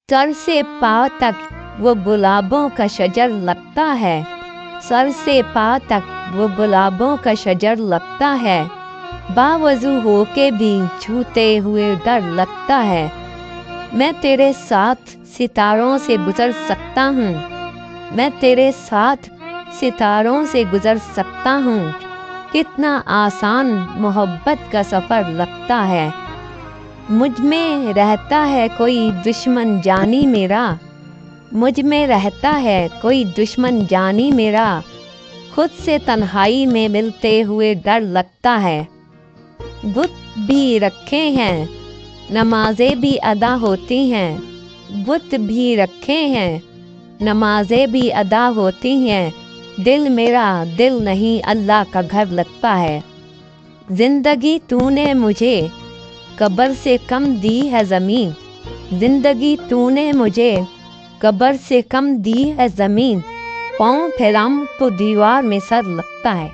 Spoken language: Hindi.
सर से पाँव तक वो गुलाबों का शजर लगता है, सर से पाँव तक वो गुलाबों का शजर लगता है, बावजू होके भी छूते हुए डर लगता है। मैं तेरे साथ सितारों से गुजर सकता हूँ, मैं तेरे साथ सितारों से गुजर सकता हूँ, कितना आसान मोहब्बत का सफ़र लगता है। मुझ में रहता है कोई दुश्मन जानी मेरा, मुझ में रहता है कोई दुश्मन जानी मेरा, खुद से तन्हाई में मिलते हुए डर लगता है। बुत भी रखे हैं, नमाज़ें भी अदा होती हैं, बुत भी रखे हैं, नमाज़ें भी अदा होती हैं, दिल मेरा दिल नहीं अल्लाह का घर लगता है। ज़िंदगी तूने मुझे कब्र से कम दी है ज़मीन, ज़िंदगी तूने मुझे कब्र से कम दी है ज़मीन, पाँव फैलाऊं तो दीवार में सर लगता है।